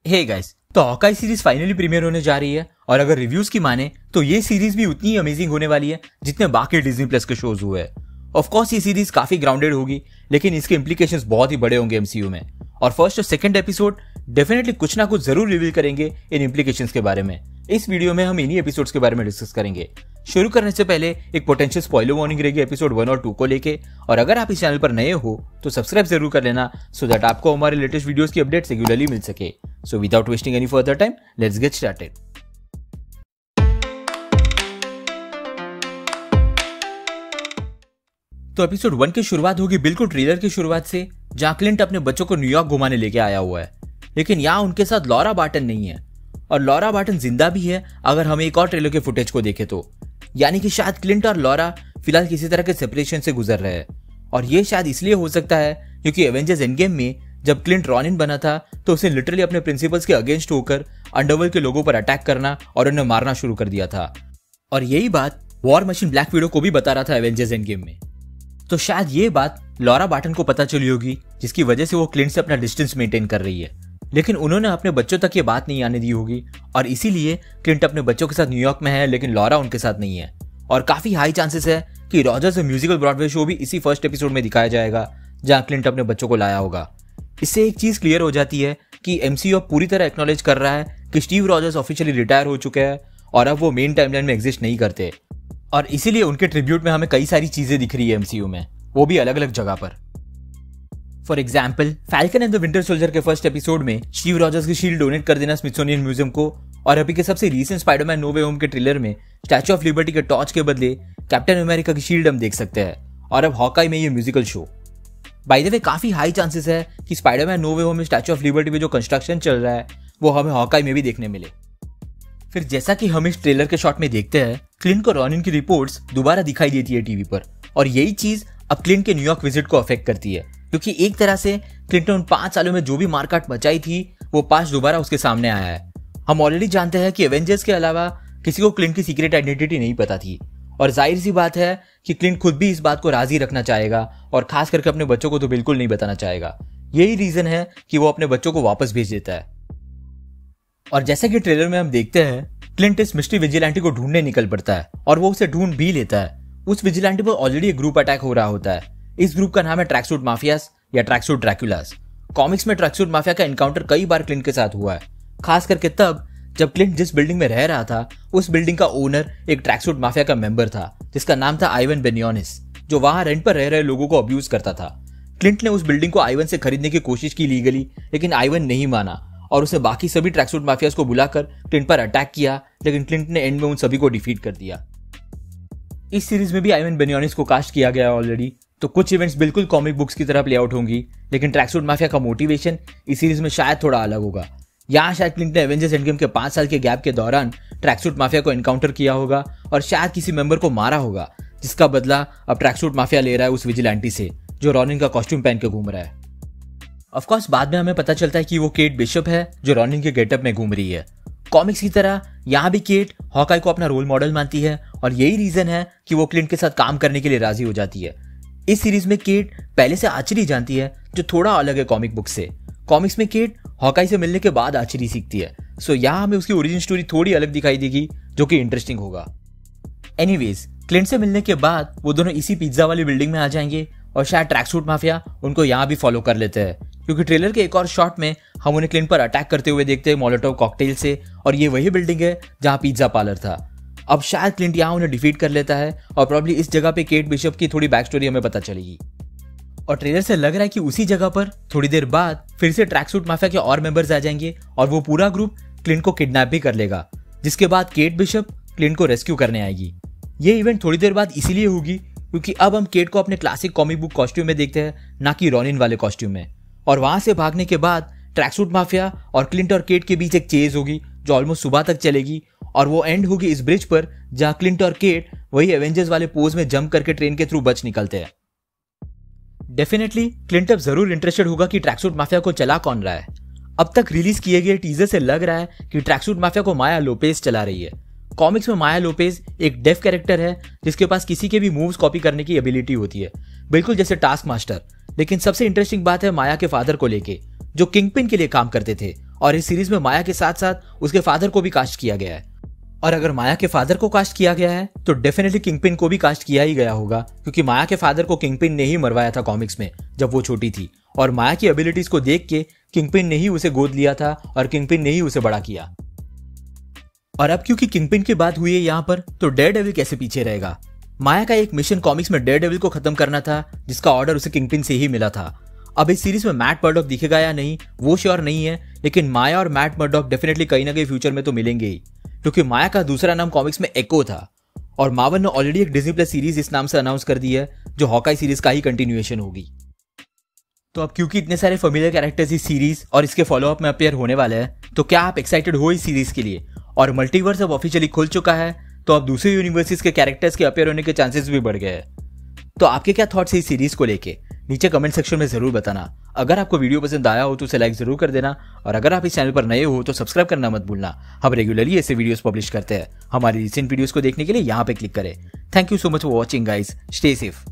Hey guys, तो Hawkeye series finally premiere होने जा रही है और अगर रिव्यूज की माने तो ये सीरीज भी उतनी ही अमेजिंग होने वाली है जितने बाकी डिज्नी प्लस के शोज हुए हैं। ऑफ कोर्स ये सीरीज काफी ग्राउंडेड होगी, लेकिन इसके इंप्लीकेशंस बहुत ही बड़े होंगे एमसीयू में। और फर्स्ट और सेकंड एपिसोड डेफिनेटली कुछ ना कुछ जरूर रिवील करेंगे इन इंप्लीकेशंस के बारे में। इस वीडियो में हम इन्हीं एपिसोड्स के बारे में डिस्कस करेंगे। शुरू करने से पहले एक पोटेंशियल स्पॉइलर वार्निंग रहेगी एपिसोड 1 और 2 को लेके, और अगर आप इस चैनल पर नए हो तो सब्सक्राइब जरूर कर लेना सो दैट आपको हमारे लेटेस्ट वीडियोस की अपडेट्स रेगुलरली मिल सके। So without wasting any further time, let's get started. तो एपिसोड 1 की शुरुआत होगी बिल्कुल ट्रेलर की शुरुआत से, जहां क्लिंट अपने बच्चों को न्यूयॉर्क घुमाने लेके आया हुआ है। लेकिन यहाँ उनके साथ लॉरा बार्टन नहीं है, और लॉरा बार्टन जिंदा भी है अगर हम एक और ट्रेलर के फुटेज को देखें तो। यानी कि शायद क्लिंट और लॉरा फिलहाल किसी तरह के सेपरेशन से गुजर रहे हैं, और ये शायद इसलिए हो सकता है क्योंकि एवेंजर्स एंड गेम में जब क्लिंट रॉनिन बना था तो उसे लिटरली अपने प्रिंसिपल्स के अगेंस्ट होकर अंडरवर्ल्ड के लोगों पर अटैक करना और उन्हें मारना शुरू कर दिया था। और यही बात वॉर मशीन ब्लैक विडो को भी बता रहा था एवेंजर्स एंड गेम में। तो शायद ये बात लॉरा बार्टन को पता चली होगी, जिसकी वजह से वो क्लिंट से अपना डिस्टेंस मेंटेन कर रही है। लेकिन उन्होंने अपने बच्चों तक ये बात नहीं आने दी होगी, और इसीलिए क्लिंट अपने बच्चों के साथ न्यूयॉर्क में है लेकिन लॉरा उनके साथ नहीं है। और काफी हाई चांसेस है कि रॉजर्स म्यूजिकल ब्रॉडवे शो भी इसी फर्स्ट एपिसोड में दिखाया जाएगा, जहां क्लिंट अपने बच्चों को लाया होगा। इससे एक चीज क्लियर हो जाती है कि एमसीयू अब पूरी तरह एक्नॉलेज कर रहा है कि स्टीव रॉजर्स ऑफिशियली रिटायर हो चुके हैं और अब वो मेन टाइमलाइन में एग्जिस्ट नहीं करते, और इसीलिए उनके ट्रिब्यूट में हमें कई सारी चीजें दिख रही है एमसीयू में, वो भी अलग अलग जगह पर। For example, falcon and the winter soldier के फर्स्ट एपिसोड में स्टीव रॉजर्स की शील्ड डोनेट कर देना स्मिथसोनियन म्यूजियम को, और अभी के सबसे रीसेंट स्पाइडरमैन नो वे होम के ट्रेलर में स्टैच्यू ऑफ लिबर्टी के टॉर्च के बदले कैप्टन अमेरिका की शील्ड हम देख सकते हैं, और अब हॉकाई में ये musical show. By the way, काफी हाई चांसेस है कि स्पाइडरमैन नो वे होम में स्टैच्यू ऑफ लिबर्टी में जो कंस्ट्रक्शन चल रहा है वो हमें हॉकाई में भी देखने मिले। फिर जैसा कि हम इस ट्रेलर के शॉट में देखते हैं, क्लिंट को रॉनिन की रिपोर्ट्स दोबारा दिखाई देती है टीवी पर, और यही चीज अब क्लिंट के न्यूयॉर्क विजिट को अफेक्ट करती है, क्योंकि एक तरह से क्लिंट ने उन 5 सालों में जो भी मारकाट मचाई थी वो पास दोबारा उसके सामने आया है। हम ऑलरेडी जानते हैं कि एवेंजर्स के अलावा किसी को क्लिंट की सीक्रेट आइडेंटिटी नहीं पता थी, और जाहिर सी बात है कि क्लिंट खुद भी इस बात को राजी रखना चाहेगा, और खास करके अपने बच्चों को तो बिल्कुल नहीं बताना चाहेगा। यही रीजन है कि वो अपने बच्चों को वापस भेज देता है। और जैसे कि ट्रेलर में हम देखते हैं, क्लिंट इस मिस्ट्री विजिलेंटी को ढूंढने निकल पड़ता है, और वो उसे ढूंढ भी लेता है। उस विजिलेंटी पर ऑलरेडी एक ग्रुप अटैक हो रहा होता है। इस ग्रुप का नाम है ट्रैकसूट माफियास या ट्रैकसूट ड्रैकुलास। कॉमिक्स में ट्रैकसूट माफिया का एनकाउंटर कई बार क्लिंट के साथ हुआ है, खास करके तब जब क्लिंट जिस बिल्डिंग में रह रहा था उस बिल्डिंग का ओनर एक ट्रैकसूट माफिया का मेंबर था, जिसका नाम था आइवन बेनियोनिस, जो वहां रेंट पर रह रहे लोगों को अब्यूज करता था। क्लिंट ने उस बिल्डिंग को आइवन से खरीदने की कोशिश की लीगली, लेकिन आइवन नहीं माना और उसे बाकी सभी ट्रैकसूट माफियास को बुलाकर क्लिंट पर अटैक किया, लेकिन क्लिंट ने एंड में उन सभी को डिफीट कर दिया। इस सीरीज में भी आइवन बेनियोनिस को कास्ट किया गया है ऑलरेडी, तो कुछ इवेंट्स बिल्कुल कॉमिक बुक्स की तरह प्ले आउट होंगी, लेकिन ट्रैकसूट माफिया का मोटिवेशन इस सीरीज में शायद थोड़ा अलग होगा। यहाँ शायद क्लिंट ने एवेंजर्स एंड गेम के 5 साल के गैप के दौरान ट्रैकसूट माफिया को एनकाउंटर किया होगा और शायद किसी मेंबर को मारा होगा, जिसका बदला अब ट्रैकसूट माफिया ले रहा है उस विजिलेंटी से जो रॉनिन का कॉस्ट्यूम पहन के घूम रहा है। ऑफ कोर्स बाद में हमें पता चलता है कि वो केट बिशप है जो रॉनिन के गेटअप में घूम रही है। कॉमिक्स की तरह यहाँ भी केट हॉकाई को अपना रोल मॉडल मानती है, और यही रीजन है कि वो क्लिंट के साथ काम करने के लिए राजी हो जाती है। इस सीरीज में केट पहले से आर्चरी जानती है, जो थोड़ा अलग है कॉमिक बुक से। कॉमिक्स में केट हॉकाई से मिलने के बाद आर्चरी सीखती है, सो यहाँ हमें उसकी ओरिजिन स्टोरी थोड़ी अलग दिखाई देगी, जो कि इंटरेस्टिंग होगा। एनीवेज, क्लिंट से मिलने के बाद वो दोनों इसी पिज्जा वाली बिल्डिंग में आ जाएंगे, और शायद ट्रैकसूट माफिया उनको यहाँ भी फॉलो कर लेते हैं, क्योंकि ट्रेलर के एक और शॉट में हम उन्हें क्लिंट पर अटैक करते हुए देखते हैं मोलोटोव कॉकटेल से, और ये वही बिल्डिंग है जहाँ पिज्जा पार्लर था। अब शायद क्लिंट यहाँ उन्हें डिफीट कर लेता है, और प्रॉब्ली इस जगह पे केट बिशप की थोड़ी बैक स्टोरी हमें पता चलेगी। और ट्रेलर से लग रहा है कि उसी जगह पर थोड़ी देर बाद फिर से ट्रैकसूट माफिया के और मेंबर्स आ जाएंगे, और वो पूरा ग्रुप क्लिंट को किडनैप भी कर लेगा, जिसके बाद केट बिशप क्लिंट को रेस्क्यू करने आएगी। ये इवेंट थोड़ी देर बाद इसीलिए होगी क्योंकि अब हम केट को अपने क्लासिक कॉमिक बुक कॉस्ट्यूम में देखते हैं, ना कि रॉनिन वाले कॉस्ट्यूम में। और वहां से भागने के बाद ट्रैकसूट माफिया और क्लिंट और केट के बीच एक चेज होगी जो ऑलमोस्ट सुबह तक चलेगी, और वो एंड होगी इस ब्रिज पर जहां क्लिंट और केट वही एवेंजर्स वाले पोज में जंप करके ट्रेन के थ्रू बच निकलते हैं। डेफिनेटली क्लिंट अब जरूर इंटरेस्टेड होगा कि ट्रैकसूट माफिया को चला कौन रहा है। अब तक रिलीज किए गए टीजर से लग रहा है कि ट्रैकसूट माफिया को माया लोपेज चला रही है। कॉमिक्स में माया लोपेज एक डेफ कैरेक्टर है जिसके पास किसी के भी मूव्स कॉपी करने की एबिलिटी होती है, बिल्कुल जैसे टास्क मास्टर। लेकिन सबसे इंटरेस्टिंग बात है माया के फादर को लेके, जो किंगपिन के लिए काम करते थे और इस सीरीज में माया के साथ साथ उसके फादर को भी कास्ट किया गया है। और अगर माया के फादर को कास्ट किया गया है तो डेफिनेटली किंगपिन को भी कास्ट किया ही गया होगा, क्योंकि माया के फादर को किंगपिन ने ही मरवाया था कॉमिक्स में जब वो छोटी थी, और माया की एबिलिटीज को देख के किंगपिन ने ही उसे गोद लिया था और किंगपिन ने ही उसे बड़ा किया। और अब क्योंकि किंगपिन की बात हुई है यहाँ पर, तो डेयरडेविल कैसे पीछे रहेगा। माया का एक मिशन कॉमिक्स में डेयरडेविल को खत्म करना था, जिसका ऑर्डर उसे किंगपिन से ही मिला था। अब इस सीरीज में मैट मर्डॉक दिखेगा या नहीं वो श्योर नहीं है, लेकिन माया और मैट मर्डॉक डेफिनेटली कहीं ना कहीं फ्यूचर में तो मिलेंगे ही, क्योंकि माया का दूसरा नाम कॉमिक्स में एको था और मार्वल ने ऑलरेडी एक डिज्नी प्लस सीरीज इस नाम से अनाउंस कर दी है, जो हॉकाई सीरीज का ही कंटिन्यूएशन होगी। तो अब क्योंकि इतने सारे फेमिलियर कैरेक्टर्स इस सीरीज और इसके फॉलोअप में अपीयर होने वाले हैं, तो क्या आप एक्साइटेड हो इस सीरीज के लिए। और मल्टीवर्स अब ऑफिशियली खुल चुका है, तो अब दूसरे यूनिवर्सिटीज के कैरेक्टर्स के अपीयर होने के चांसेस भी बढ़ गए हैं। तो आपके क्या थॉट्स है इस सीरीज को लेके, नीचे कमेंट सेक्शन में जरूर बताना। अगर आपको वीडियो पसंद आया हो तो उसे लाइक जरूर कर देना, और अगर आप इस चैनल पर नए हो तो सब्सक्राइब करना मत भूलना। हम रेगुलरली ऐसे वीडियोस पब्लिश करते हैं। हमारी रिसेंट वीडियोस को देखने के लिए यहाँ पे क्लिक करें। Thank you so much for watching guys, stay safe.